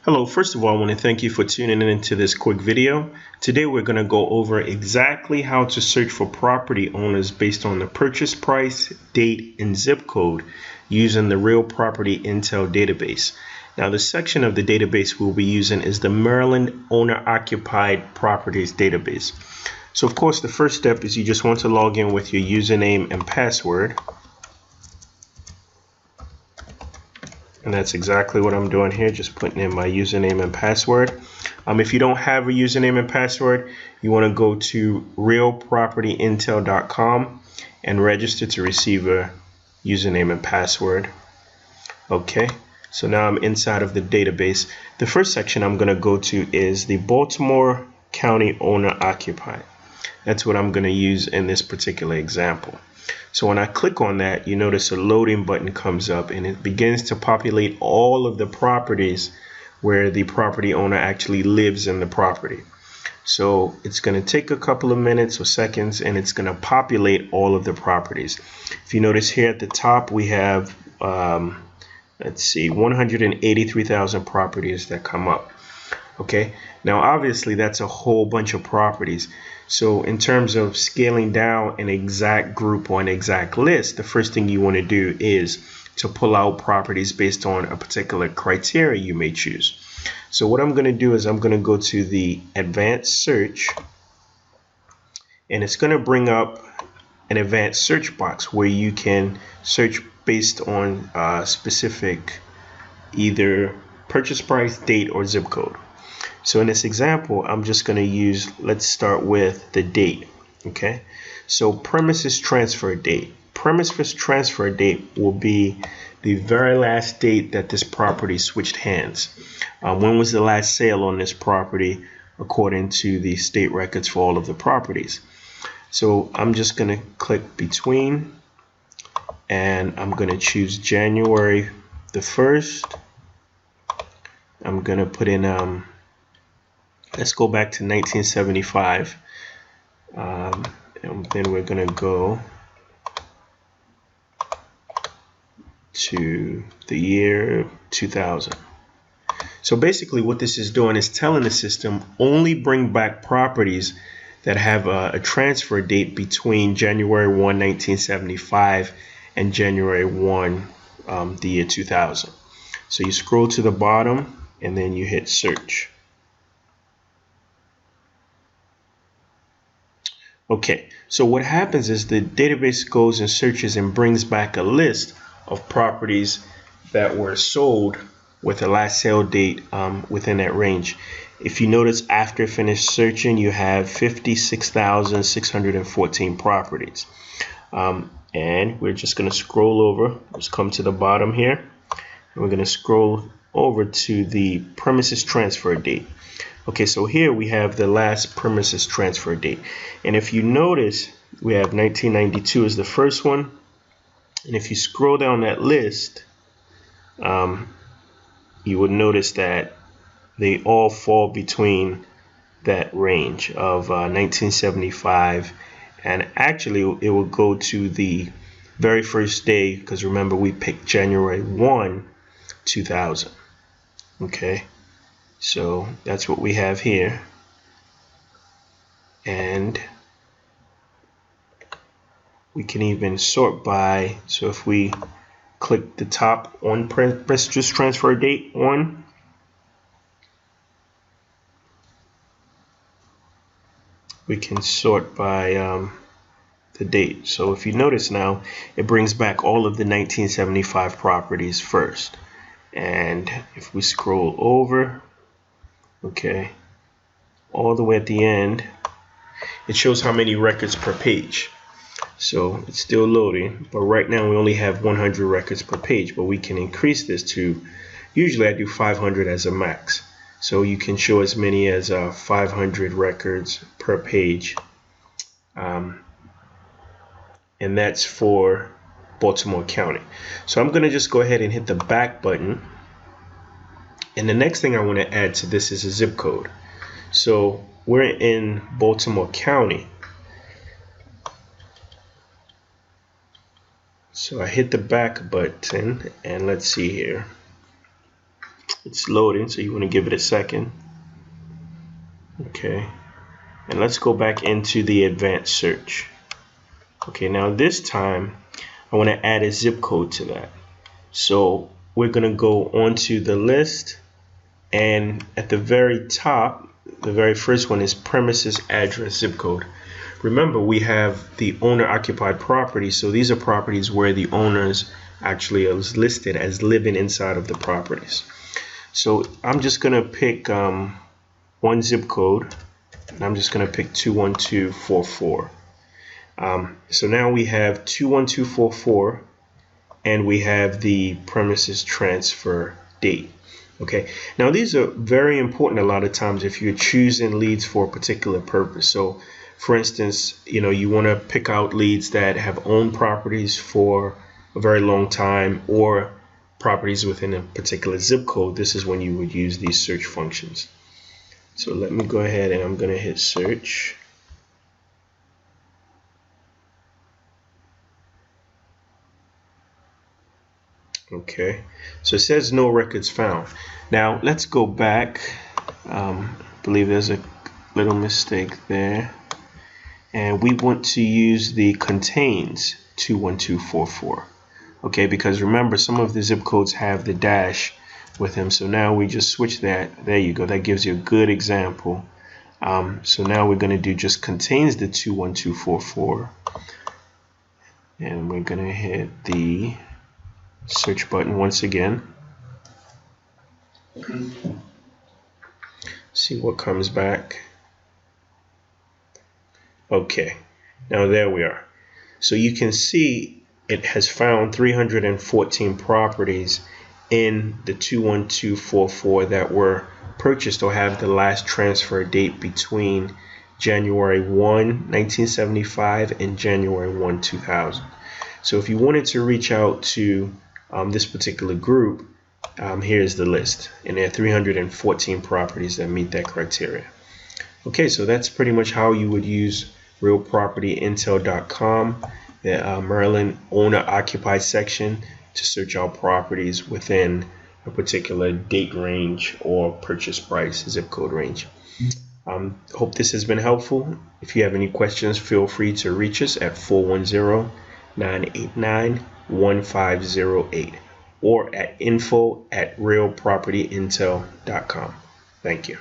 Hello, first of all, I want to thank you for tuning in into this quick video. Today we're going to go over exactly how to search for property owners based on the purchase price, date, and zip code using the Real Property Intel database. Now, the section of the database we'll be using is the Maryland Owner Occupied Properties database. So, of course, the first step is you just want to log in with your username and password. And that's exactly what I'm doing here, just putting in my username and password. If you don't have a username and password, you want to go to realpropertyintel.com and register to receive a username and password. Okay, so now I'm inside of the database. The first section I'm going to go to is the Baltimore County Owner Occupied. That's what I'm going to use in this particular example. So when I click on that, you notice a loading button comes up and it begins to populate all of the properties where the property owner actually lives in the property. So it's going to take a couple of minutes or seconds and it's going to populate all of the properties. If you notice here at the top, we have, let's see, 183,000 properties that come up. Okay, now obviously that's a whole bunch of properties. So in terms of scaling down an exact group or an exact list, the first thing you want to do is to pull out properties based on a particular criteria you may choose. So what I'm going to do is I'm going to go to the advanced search, and it's going to bring up an advanced search box where you can search based on specific either purchase price, date, or zip code. So in this example, I'm just going to use, let's start with the date. Okay, so premises transfer date. Premises transfer date will be the very last date that this property switched hands. When was the last sale on this property according to the state records for all of the properties? So I'm just going to click between and I'm going to choose January the 1st. I'm going to put in let's go back to 1975, and then we're going to go to the year 2000. So basically what this is doing is telling the system only bring back properties that have a transfer date between January 1, 1975 and January 1, the year 2000. So you scroll to the bottom and then you hit search. Okay, so what happens is the database goes and searches and brings back a list of properties that were sold with a last sale date within that range. If you notice, after finished searching, you have 56,614 properties. And we're just going to scroll over. Let's come to the bottom here. And we're going to scroll over to the premises transfer date. Okay, so here we have the last premises transfer date. And if you notice, we have 1992 as the first one. And if you scroll down that list, you would notice that they all fall between that range of 1975. And actually, it will go to the very first day, because remember, we picked January 1, 2000. Okay. So that's what we have here. And we can even sort by, so if we click the top on premises transfer date 1, we can sort by the date. So if you notice now, it brings back all of the 1975 properties first. And if we scroll over, okay, all the way at the end, it shows how many records per page. So it's still loading, but right now we only have 100 records per page, but we can increase this to, usually I do 500 as a max. So you can show as many as 500 records per page. And that's for Baltimore County. So I'm going to just go ahead and hit the back button. And the next thing I want to add to this is a zip code. So we're in Baltimore County. So I hit the back button and let's see here. It's loading, so you want to give it a second. Okay, and let's go back into the advanced search. Okay, now this time I want to add a zip code to that. So we're going to go onto the list, and at the very top, the very first one is premises address zip code. Remember, we have the owner occupied property, so these are properties where the owners actually are listed as living inside of the properties. So I'm just going to pick one zip code, and I'm just going to pick 21244. So now we have 21244, and we have the premises transfer date. Okay, now these are very important a lot of times if you're choosing leads for a particular purpose. So for instance, you want to pick out leads that have owned properties for a very long time, or properties within a particular zip code. This is when you would use these search functions. So let me go ahead and I'm going to hit search. Okay, so it says no records found. Now let's go back. I believe there's a little mistake there, and we want to use the contains 21244. Okay, because remember, some of the zip codes have the dash with them, so now we just switch that. There you go, that gives you a good example. So now we're going to do just contains the 21244, and we're going to hit the search button once again. See what comes back. Okay, now there we are. So you can see it has found 314 properties in the 21244 that were purchased or have the last transfer date between January 1, 1975 and January 1, 2000. So if you wanted to reach out to this particular group, here's the list, and there are 314 properties that meet that criteria. Okay, so that's pretty much how you would use realpropertyintel.com, the Maryland owner occupied section, to search out properties within a particular date range or purchase price zip code range. Hope this has been helpful. If you have any questions, feel free to reach us at 410-989-1508 or at info@realpropertyintel.com. Thank you.